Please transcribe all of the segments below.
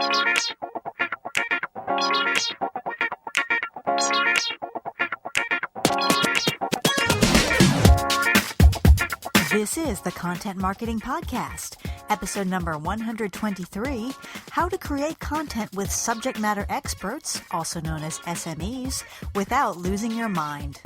This is the Content Marketing Podcast, episode number 123, How to Create Content with Subject Matter Experts, also known as SMEs, Without Losing Your Mind.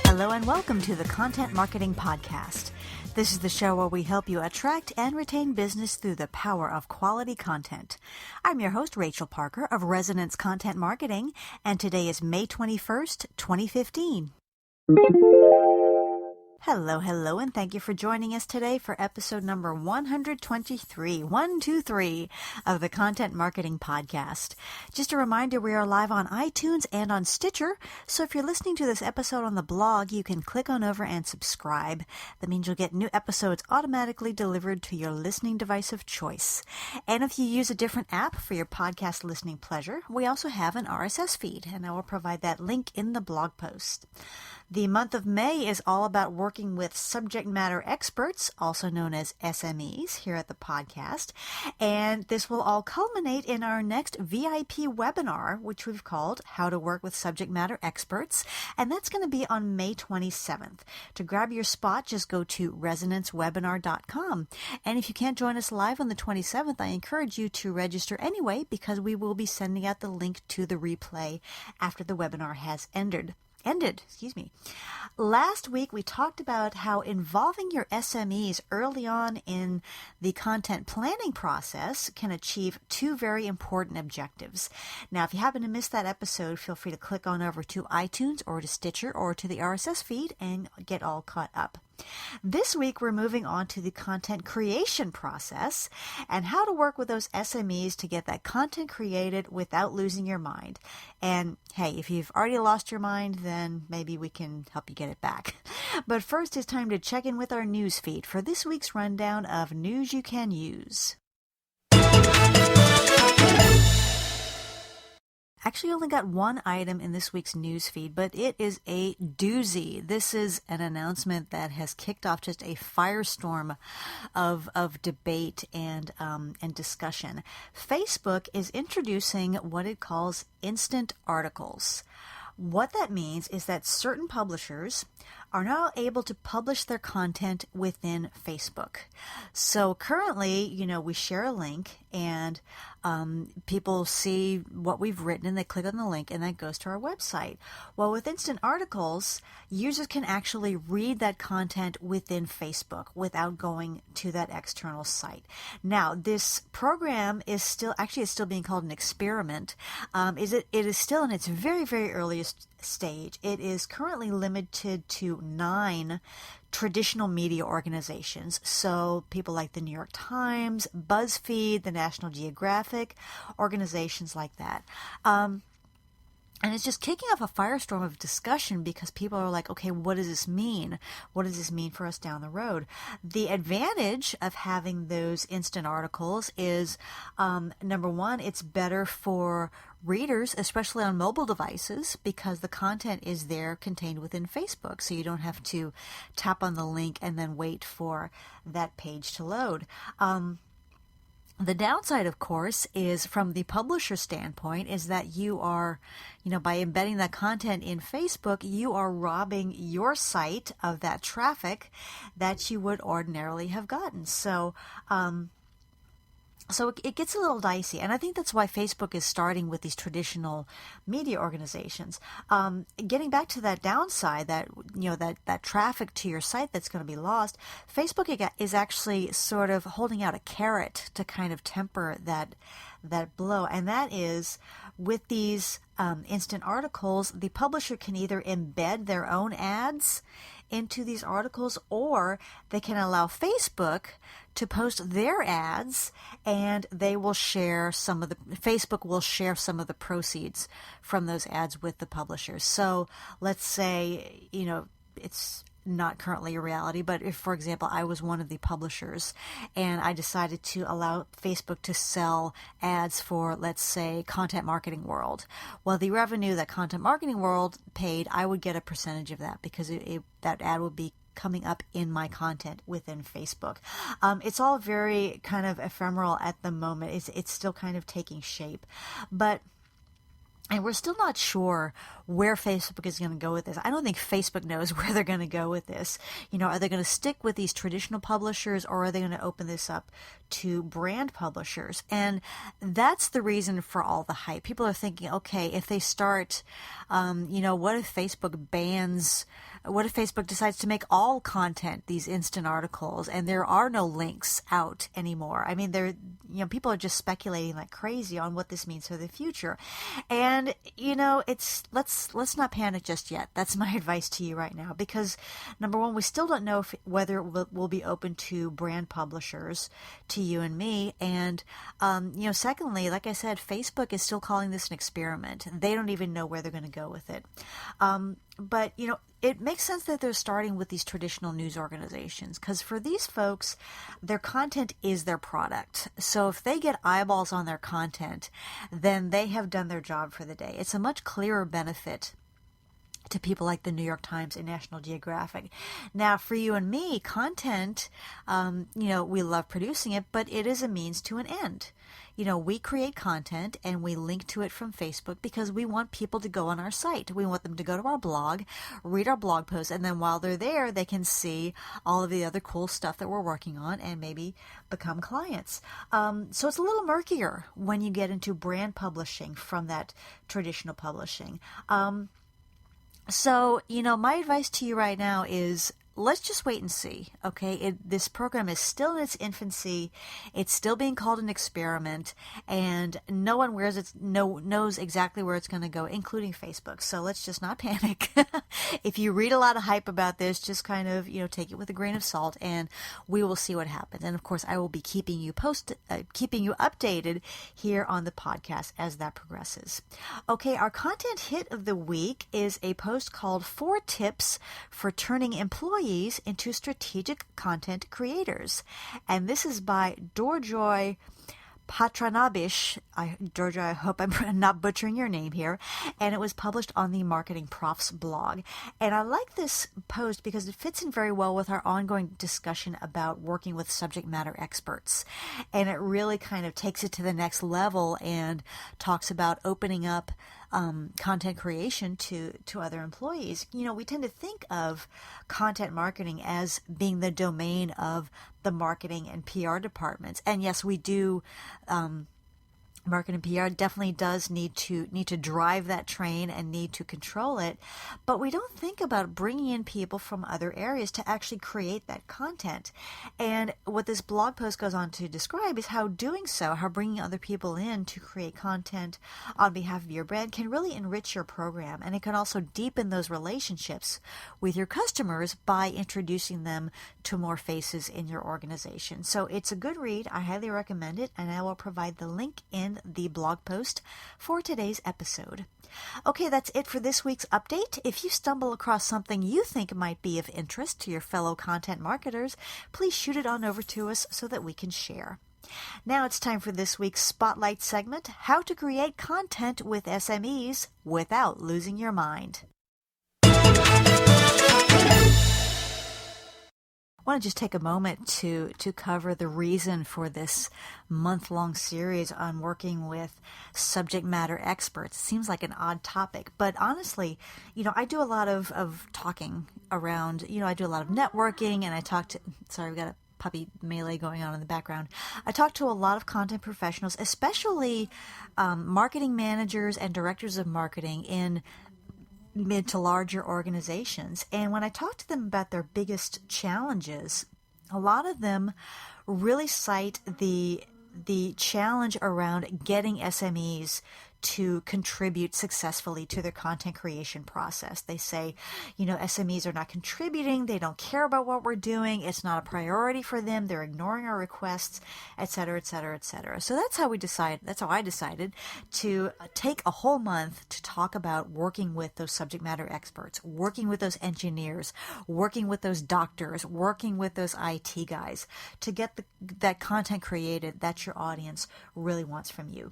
Hello and welcome to the Content Marketing Podcast. This is the show where we help you attract and retain business through the power of quality content. I'm your host, Rachel Parker of Resonance Content Marketing, and today is May 21st, 2015. Hello, and thank you for joining us today for episode number 123 of the Content Marketing Podcast. Just a reminder, we are live on iTunes and on Stitcher, so if you're listening to this episode on the blog, you can click on over and subscribe. That means you'll get new episodes automatically delivered to your listening device of choice. And if you use a different app for your podcast listening pleasure, we also have an RSS feed, and I will provide that link in the blog post. The month of May is all about working with subject matter experts, also known as SMEs, here at the podcast. And this will all culminate in our next VIP webinar, which we've called How to Work with Subject Matter Experts. And that's going to be on May 27th. To grab your spot, just go to resonancewebinar.com. And if you can't join us live on the 27th, I encourage you to register anyway, because we will be sending out the link to the replay after the webinar has ended. Last week, we talked about how involving your SMEs early on in the content planning process can achieve two very important objectives. Now, if you happen to miss that episode, feel free to click on over to iTunes or to Stitcher or to the RSS feed and get all caught up. This week, we're moving on to the content creation process and how to work with those SMEs to get that content created without losing your mind. And hey, if you've already lost your mind, then maybe we can help you get it back. But first, it's time to check in with our news feed for this week's rundown of news you can use. Actually, only got one item in this week's news feed, but it is a doozy. This is an announcement that has kicked off just a firestorm of debate and discussion. Facebook is introducing what it calls instant articles. What that means is that certain publishers are now able to publish their content within Facebook. So currently, we share a link and people see what we've written and they click on the link and that goes to our website. Well, with instant articles, users can actually read that content within Facebook without going to that external site. Now, this program is still being called an experiment. It is still in its very, very earliest stage. It is currently limited to 9 traditional media organizations. So people like the New York Times, BuzzFeed, the National Geographic, organizations like that. And it's just kicking off a firestorm of discussion because people are like, okay, what does this mean? What does this mean for us down the road? The advantage of having those instant articles is, number one, it's better for readers, especially on mobile devices, because the content is there contained within Facebook. So you don't have to tap on the link and then wait for that page to load. The downside, of course, is from the publisher standpoint, is that you are, by embedding that content in Facebook, you are robbing your site of that traffic that you would ordinarily have gotten. So it gets a little dicey, and I think that's why Facebook is starting with these traditional media organizations. Getting back to that downside, that traffic to your site that's going to be lost, Facebook is actually sort of holding out a carrot to kind of temper that blow, and that is with these instant articles, the publisher can either embed their own ads into these articles, or they can allow Facebook to post their ads, and Facebook will share some of the proceeds from those ads with the publishers. So let's say, it's not currently a reality, but if, for example, I was one of the publishers and I decided to allow Facebook to sell ads for, let's say, Content Marketing World, well, the revenue that Content Marketing World paid, I would get a percentage of that because that ad would be coming up in my content within Facebook. It's all very kind of ephemeral at the moment. It's still kind of taking shape, and we're still not sure where Facebook is going to go with this. I don't think Facebook knows where they're going to go with this. Are they going to stick with these traditional publishers, or are they going to open this up to brand publishers? And that's the reason for all the hype. People are thinking, okay, if they start, what if Facebook decides to make all content these instant articles and there are no links out anymore? I mean, people are just speculating like crazy on what this means for the future. And, let's not panic just yet. That's my advice to you right now, because number one, we still don't know whether it will be open to brand publishers, to you and me. And, secondly, like I said, Facebook is still calling this an experiment. They don't even know where they're going to go with it. But it makes sense that they're starting with these traditional news organizations, because for these folks, their content is their product. So if they get eyeballs on their content, then they have done their job for the day. It's a much clearer benefit to people like the New York Times and National Geographic. Now, for you and me, content, we love producing it, but it is a means to an end. We create content and we link to it from Facebook because we want people to go on our site. We want them to go to our blog, read our blog posts, and then while they're there, they can see all of the other cool stuff that we're working on and maybe become clients. So it's a little murkier when you get into brand publishing from that traditional publishing. So, my advice to you right now is let's just wait and see, okay? This program is still in its infancy. It's still being called an experiment, and no one knows exactly where it's going to go, including Facebook. So let's just not panic. If you read a lot of hype about this, just kind of, take it with a grain of salt, and we will see what happens. And of course, I will be keeping you updated here on the podcast as that progresses. Okay, our content hit of the week is a post called 4 Tips for Turning Employees into Strategic Content Creators. And this is by Dorjoy Patranabish. Georgia, I hope I'm not butchering your name here. And it was published on the Marketing Profs blog. And I like this post because it fits in very well with our ongoing discussion about working with subject matter experts. And it really kind of takes it to the next level and talks about opening up content creation to other employees. We tend to think of content marketing as being the domain of the marketing and PR departments. And yes, we do. Marketing PR definitely does need to drive that train and need to control it, but we don't think about bringing in people from other areas to actually create that content. And what this blog post goes on to describe is how doing so, how bringing other people in to create content on behalf of your brand can really enrich your program, and it can also deepen those relationships with your customers by introducing them to more faces in your organization. So it's a good read. I highly recommend it, and I will provide the link in the blog post for today's episode. Okay, that's it for this week's update. If you stumble across something you think might be of interest to your fellow content marketers, please shoot it on over to us so that we can share. Now it's time for this week's Spotlight segment, how to create content with SMEs without losing your mind. I want to just take a moment to cover the reason for this month-long series on working with subject matter experts. It seems like an odd topic, but honestly, I do a lot of talking around, I do a lot of networking, and we've got a puppy melee going on in the background. I talk to a lot of content professionals, especially marketing managers and directors of marketing in mid to larger organizations. And when I talk to them about their biggest challenges, a lot of them really cite the challenge around getting SMEs to contribute successfully to their content creation process. They say, SMEs are not contributing, they don't care about what we're doing, it's not a priority for them, they're ignoring our requests, et cetera, et cetera, et cetera. So that's how I decided to take a whole month to talk about working with those subject matter experts, working with those engineers, working with those doctors, working with those IT guys to get that content created that your audience really wants from you.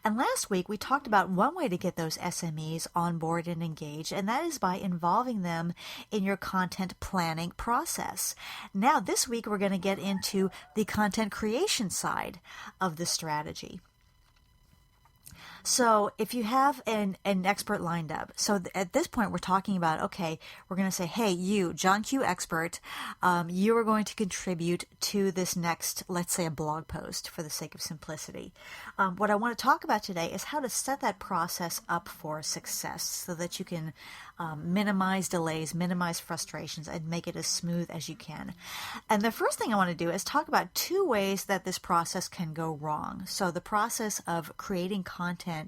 And last week, we talked about one way to get those SMEs on board and engaged, and that is by involving them in your content planning process. Now, this week, we're going to get into the content creation side of the strategy. So if you have an expert lined up, so at this point we're talking about, okay, we're going to say, hey, you, John Q expert, you are going to contribute to this next, let's say, a blog post for the sake of simplicity. What I want to talk about today is how to set that process up for success so that you can minimize delays, minimize frustrations, and make it as smooth as you can. And the first thing I want to do is talk about two ways that this process can go wrong. So the process of creating content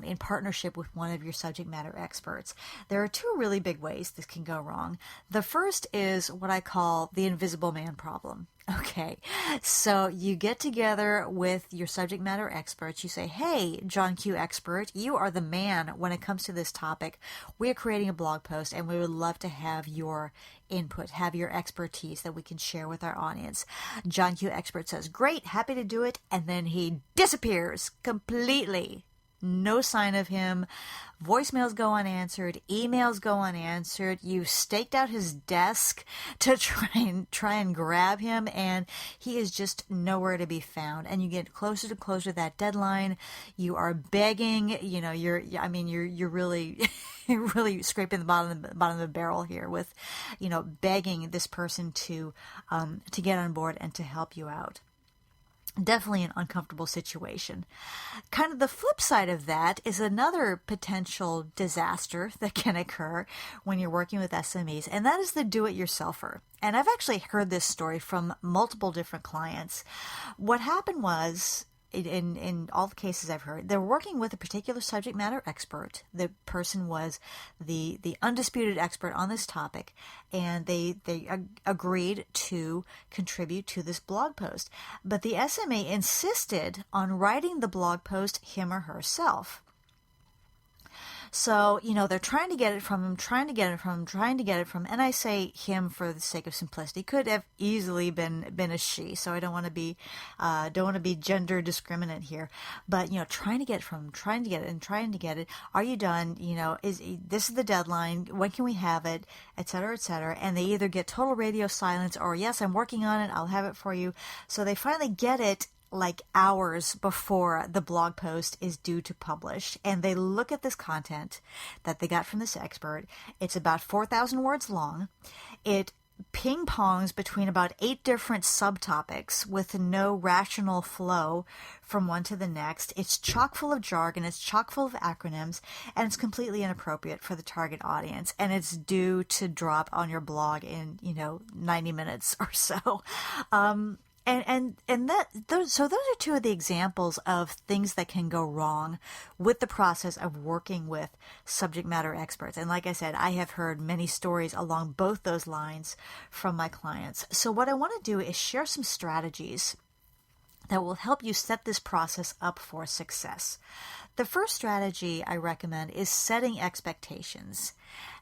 in partnership with one of your subject matter experts. There are two really big ways this can go wrong. The first is what I call the invisible man problem. Okay, so you get together with your subject matter experts. You say, hey, John Q expert, you are the man when it comes to this topic. We are creating a blog post and we would love to have your input, have your expertise that we can share with our audience. John Q expert says, great, happy to do it. And then he disappears completely. No sign of him. Voicemails go unanswered. Emails go unanswered. You staked out his desk to try and grab him, and he is just nowhere to be found. And you get closer to that deadline. You are begging. You know, you're really really scraping the bottom of the barrel here with, begging this person to get on board and to help you out. Definitely an uncomfortable situation. Kind of the flip side of that is another potential disaster that can occur when you're working with SMEs, and that is the do-it-yourselfer. And I've actually heard this story from multiple different clients. What happened was, in all the cases I've heard, they're working with a particular subject matter expert. The person was the undisputed expert on this topic, and they agreed to contribute to this blog post. But the SMA insisted on writing the blog post him or herself. So, they're trying to get it from him, and I say him for the sake of simplicity. Could have easily been a she, so I don't want to be gender discriminant here. But, trying to get it from him, trying to get it. Are you done? This is the deadline. When can we have it? Et cetera, et cetera. And they either get total radio silence or, yes, I'm working on it. I'll have it for you. So they finally get it like hours before the blog post is due to publish, and they look at this content that they got from this expert. It's about 4,000 words long. It ping-pongs between about 8 different subtopics with no rational flow from one to the next. It's chock full of jargon, it's chock full of acronyms, and it's completely inappropriate for the target audience, and it's due to drop on your blog in 90 minutes or so. So those are two of the examples of things that can go wrong with the process of working with subject matter experts. And like I said, I have heard many stories along both those lines from my clients. So what I want to do is share some strategies that will help you set this process up for success. The first strategy I recommend is setting expectations.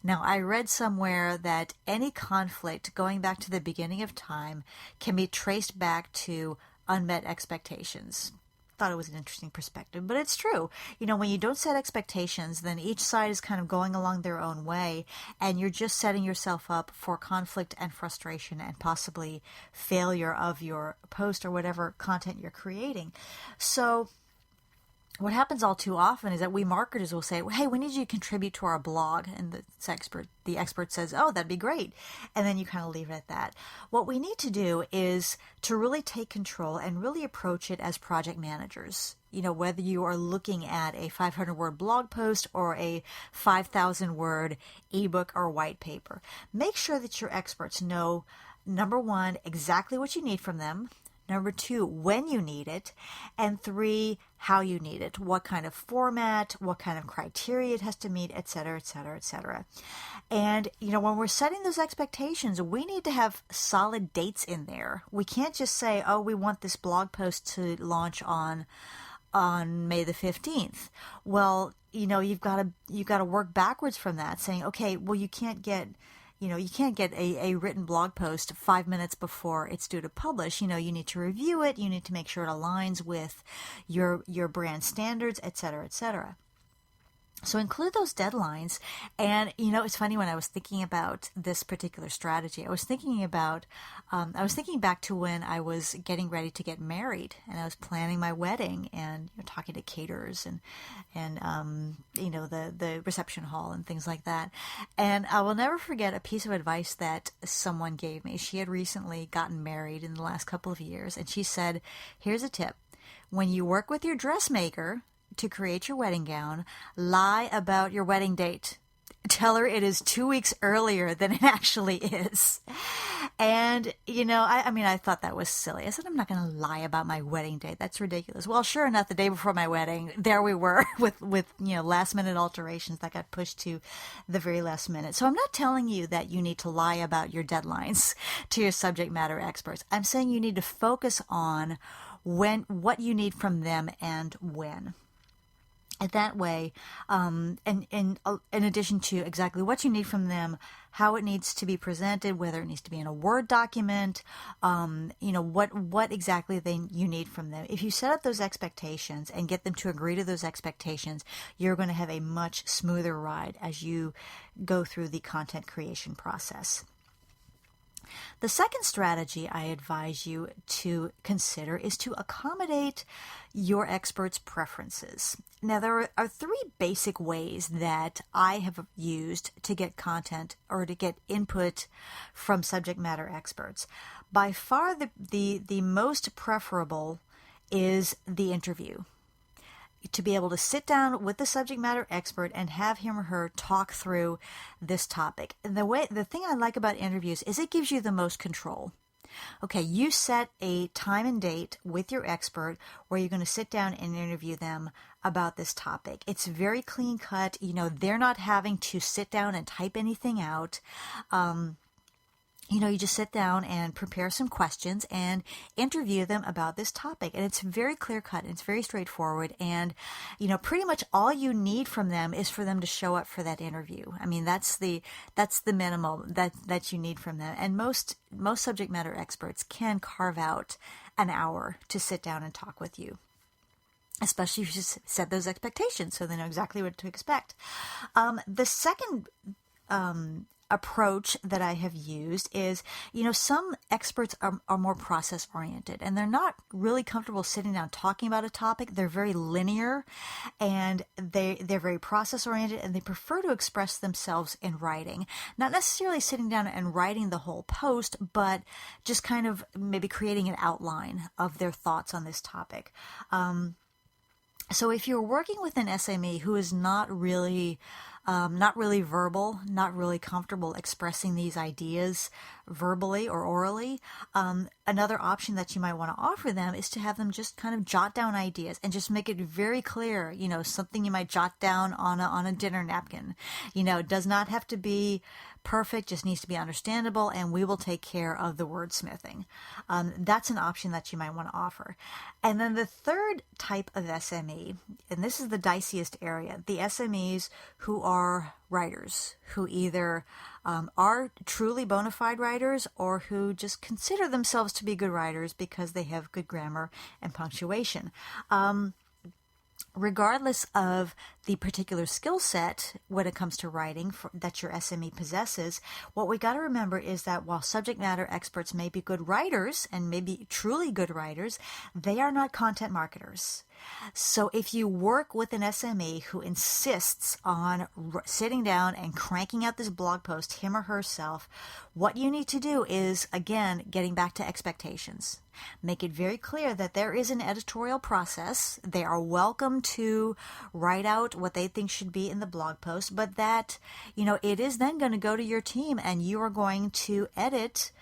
Now, I read somewhere that any conflict going back to the beginning of time can be traced back to unmet expectations. Thought it was an interesting perspective, but it's true. When you don't set expectations, then each side is kind of going along their own way, and you're just setting yourself up for conflict and frustration and possibly failure of your post or whatever content you're creating. So what happens all too often is that we marketers will say, hey, we need you to contribute to our blog. And the expert says, oh, that'd be great. And then you kind of leave it at that. What we need to do is to really take control and really approach it as project managers. Whether you are looking at a 500-word blog post or a 5,000-word ebook or white paper, make sure that your experts know, number one, exactly what you need from them. Number 2, when you need it. And 3, how you need it. What kind of format, what kind of criteria it has to meet, et cetera, et cetera, et cetera. And, when we're setting those expectations, we need to have solid dates in there. We can't just say, oh, we want this blog post to launch on May the 15th. Well, you've got to work backwards from that, saying, okay, well, you can't get you can't get a written blog post 5 minutes before it's due to publish. You need to review it. You need to make sure it aligns with your brand standards, et cetera, et cetera. So include those deadlines. And, it's funny, when I was thinking about this particular strategy, I was thinking back to when I was getting ready to get married, and I was planning my wedding, and talking to caterers and the reception hall and things like that. And I will never forget a piece of advice that someone gave me. She had recently gotten married in the last couple of years, and she said, here's a tip. When you work with your dressmaker to create your wedding gown, lie about your wedding date. Tell her it is 2 weeks earlier than it actually is. And, I thought that was silly. I said, I'm not going to lie about my wedding date. That's ridiculous. Well, sure enough, the day before my wedding, there we were with last minute alterations that got pushed to the very last minute. So I'm not telling you that you need to lie about your deadlines to your subject matter experts. I'm saying you need to focus on what you need from them and when. And that way, and in addition to exactly what you need from them, how it needs to be presented, whether it needs to be in a Word document, what exactly you need from them. If you set up those expectations and get them to agree to those expectations, you're going to have a much smoother ride as you go through the content creation process. The second strategy I advise you to consider is to accommodate your expert's preferences. Now, there are 3 basic ways that I have used to get content or to get input from subject matter experts. By far, the most preferable is the interview. To be able to sit down with the subject matter expert and have him or her talk through this topic. And the thing I like about interviews is it gives you the most control. Okay, you set a time and date with your expert where you're going to sit down and interview them about this topic. It's very clean cut. They're not having to sit down and type anything out. You just sit down and prepare some questions and interview them about this topic. And it's very clear cut. It's very straightforward. And, pretty much all you need from them is for them to show up for that interview. I mean, that's the minimum that you need from them. And most subject matter experts can carve out an hour to sit down and talk with you, especially if you just set those expectations so they know exactly what to expect. The second approach that I have used is, some experts are more process oriented, and they're not really comfortable sitting down talking about a topic. They're very linear, and they're very process oriented, and they prefer to express themselves in writing, not necessarily sitting down and writing the whole post, but just kind of maybe creating an outline of their thoughts on this topic. So if you're working with an SME who is not really verbal, not really comfortable expressing these ideas verbally or orally, another option that you might want to offer them is to have them just kind of jot down ideas and just make it very clear, something you might jot down on a dinner napkin. It does not have to be perfect, just needs to be understandable, and we will take care of the wordsmithing. That's an option that you might want to offer. And then the third type of SME, and this is the diciest area, the SMEs who are writers, who either are truly bona fide writers or who just consider themselves to be good writers because they have good grammar and punctuation. Regardless of the particular skill set when it comes to writing that your SME possesses, what we got to remember is that while subject matter experts may be good writers and maybe truly good writers, they are not content marketers. So if you work with an SME who insists on sitting down and cranking out this blog post, him or herself, what you need to do is, again, getting back to expectations. Make it very clear that there is an editorial process. They are welcome to write out what they think should be in the blog post, but that, it is then going to go to your team and you are going to edit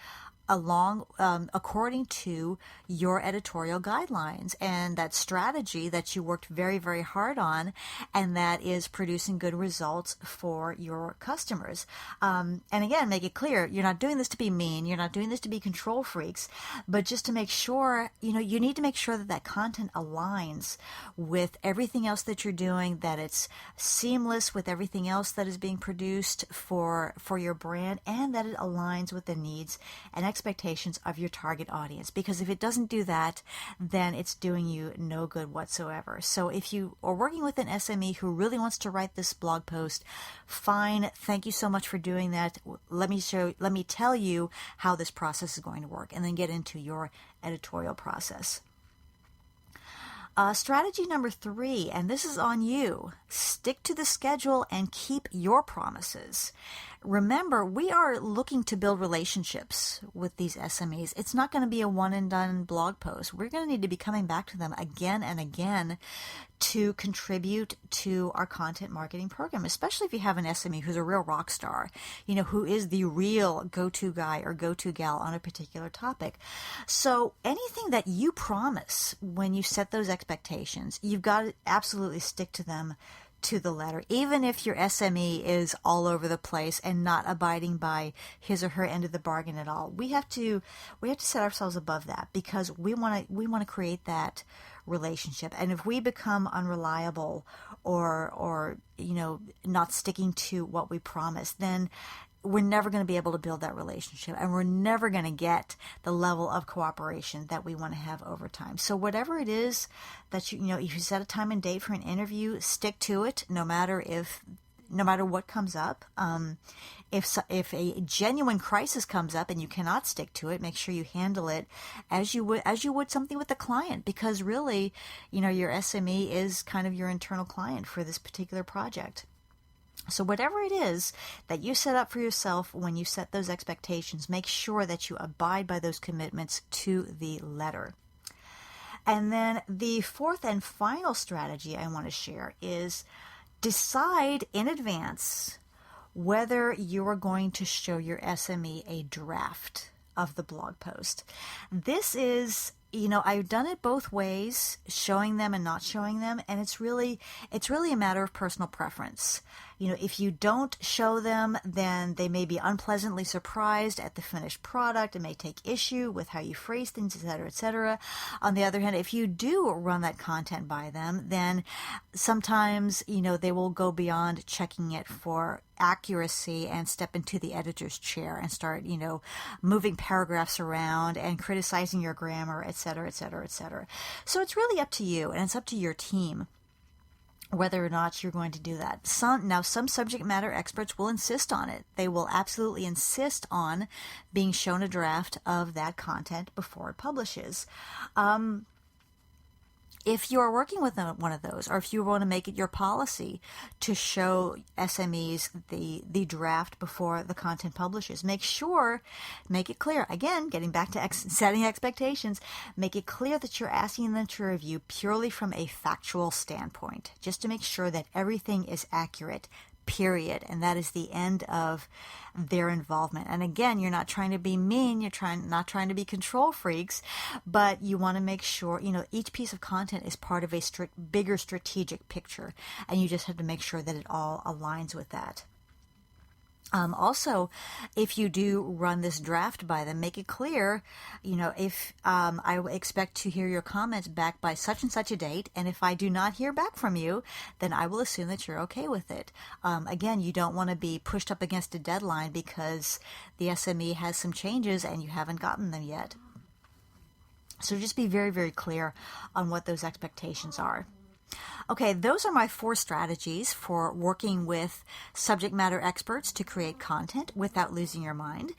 according to your editorial guidelines and that strategy that you worked very, very hard on, and that is producing good results for your customers. And again, make it clear, you're not doing this to be mean, you're not doing this to be control freaks, but just to make sure, you need to make sure that that content aligns with everything else that you're doing, that it's seamless with everything else that is being produced for your brand, and that it aligns with the needs and expectations of your target audience. Because if it doesn't do that, then it's doing you no good whatsoever. So if you are working with an SME who really wants to write this blog post, fine, thank you so much for doing that. Let me tell you how this process is going to work, and then get into your editorial process. Strategy number 3, and this is on you. Stick to the schedule and keep your promises. Remember, we are looking to build relationships with these SMEs. It's not going to be a one and done blog post. We're going to need to be coming back to them again and again to contribute to our content marketing program, especially if you have an SME who's a real rock star, who is the real go-to guy or go-to gal on a particular topic. So anything that you promise when you set those expectations, you've got to absolutely stick to them to the letter, even if your SME is all over the place and not abiding by his or her end of the bargain at all. We have to set ourselves above that, because we want to create that relationship. And if we become unreliable or not sticking to what we promise, then we're never going to be able to build that relationship, and we're never going to get the level of cooperation that we want to have over time. So whatever it is that if you set a time and date for an interview, stick to it, no matter what comes up. If a genuine crisis comes up and you cannot stick to it, make sure you handle it as you would something with a client, because really, your SME is kind of your internal client for this particular project. So whatever it is that you set up for yourself when you set those expectations, make sure that you abide by those commitments to the letter. And then the 4th and final strategy I want to share is decide in advance whether you are going to show your SME a draft of the blog post. This is, I've done it both ways, showing them and not showing them, and it's really a matter of personal preference. If you don't show them, then they may be unpleasantly surprised at the finished product and may take issue with how you phrase things, etc., etc. On the other hand, if you do run that content by them, then sometimes, they will go beyond checking it for accuracy and step into the editor's chair and start, moving paragraphs around and criticizing your grammar, etc., etc., etc. So it's really up to you, and it's up to your team whether or not you're going to do that. Some subject matter experts will insist on it. They will absolutely insist on being shown a draft of that content before it publishes. If you are working with one of those, or if you want to make it your policy to show SMEs the draft before the content publishes, make it clear. Again, getting back to setting expectations, make it clear that you're asking them to review purely from a factual standpoint, just to make sure that everything is accurate, period. And that is the end of their involvement. And again, you're not trying to be mean, not trying to be control freaks, but you want to make sure, each piece of content is part of a bigger strategic picture, and you just have to make sure that it all aligns with that. Also, if you do run this draft by them, make it clear, if I expect to hear your comments back by such and such a date, and if I do not hear back from you, then I will assume that you're okay with it. Again, you don't want to be pushed up against a deadline because the SME has some changes and you haven't gotten them yet. So just be very, very clear on what those expectations are. Okay, those are my 4 strategies for working with subject matter experts to create content without losing your mind.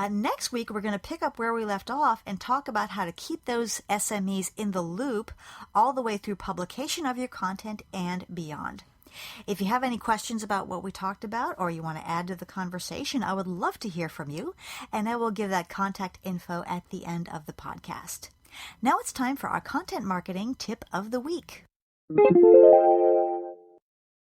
Next week, we're going to pick up where we left off and talk about how to keep those SMEs in the loop all the way through publication of your content and beyond. If you have any questions about what we talked about, or you want to add to the conversation, I would love to hear from you, and I will give that contact info at the end of the podcast. Now it's time for our content marketing tip of the week.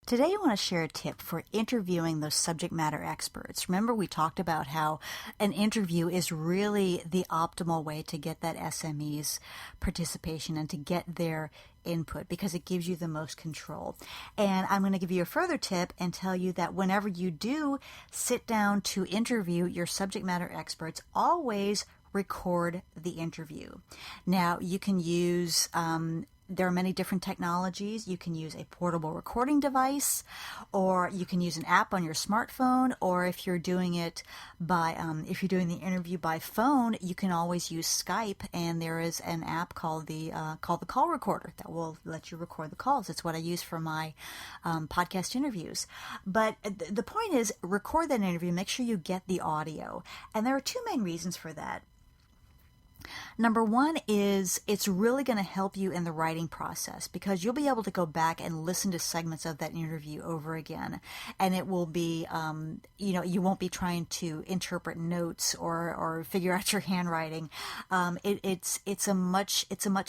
Today, I want to share a tip for interviewing those subject matter experts. Remember, we talked about how an interview is really the optimal way to get that SME's participation and to get their input because it gives you the most control. And I'm going to give you a further tip and tell you that whenever you do sit down to interview your subject matter experts, always record the interview. Now, you can use there are many different technologies. You can use a portable recording device, or you can use an app on your smartphone, or if you're doing it by, if you're doing the interview by phone, you can always use Skype, and there is an app called the Call Recorder that will let you record the calls. It's what I use for my podcast interviews. But the point is, record that interview, make sure you get the audio. And there are two main reasons for that. Number one is it's really going to help you in the writing process because you'll be able to go back and listen to segments of that interview over again. And it will be, you won't be trying to interpret notes or figure out your handwriting. It's a much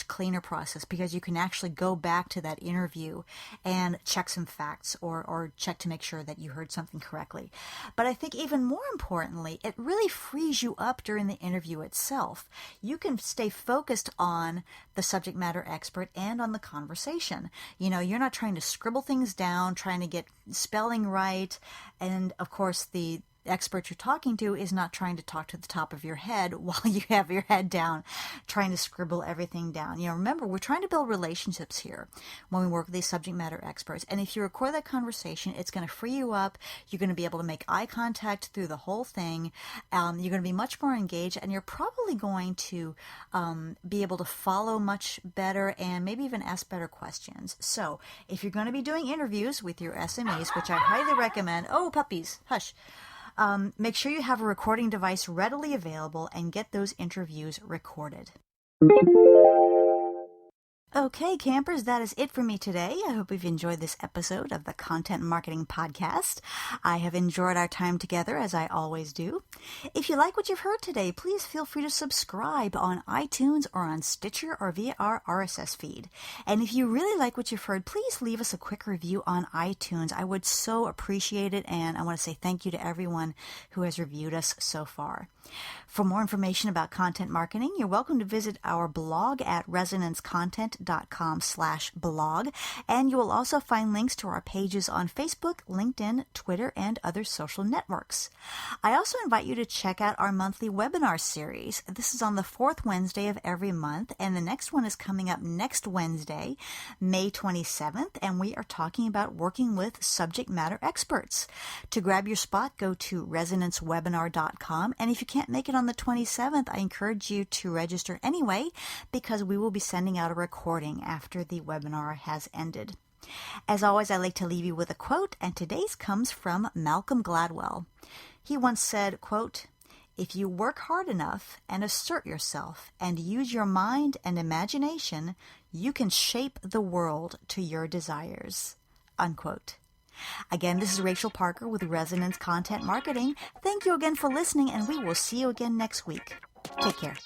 cleaner process because you can actually go back to that interview and check some facts or check to make sure that you heard something correctly. But I think even more importantly, it really frees you up during the interview itself. You can stay focused on the subject matter expert and on the conversation. You're not trying to scribble things down, trying to get spelling right. And of course, the expert you're talking to is not trying to talk to the top of your head while you have your head down, trying to scribble everything down. Remember, we're trying to build relationships here when we work with these subject matter experts. And if you record that conversation, it's going to free you up. You're going to be able to make eye contact through the whole thing. You're going to be much more engaged, and you're probably going to be able to follow much better and maybe even ask better questions. So if you're going to be doing interviews with your SMEs, which I highly recommend, oh, puppies, hush. Make sure you have a recording device readily available and get those interviews recorded. Okay, campers, that is it for me today. I hope you've enjoyed this episode of the Content Marketing Podcast. I have enjoyed our time together, as I always do. If you like what you've heard today, please feel free to subscribe on iTunes or on Stitcher or via our RSS feed. And if you really like what you've heard, please leave us a quick review on iTunes. I would so appreciate it, and I want to say thank you to everyone who has reviewed us so far. For more information about content marketing, you're welcome to visit our blog at resonancecontent.com/blog, and you will also find links to our pages on Facebook, LinkedIn, Twitter, and other social networks. I also invite you to check out our monthly webinar series. This is on the fourth Wednesday of every month, and the next one is coming up next Wednesday, May 27th, and we are talking about working with subject matter experts. To grab your spot, go to resonancewebinar.com, and if you can't make it on the 27th, I encourage you to register anyway because we will be sending out a recording after the webinar has ended. As always, I like to leave you with a quote, and today's comes from Malcolm Gladwell. He once said, quote, "If you work hard enough and assert yourself and use your mind and imagination, you can shape the world to your desires." Unquote. Again, this is Rachel Parker with Resonance Content Marketing. Thank you again for listening, and we will see you again next week. Take care.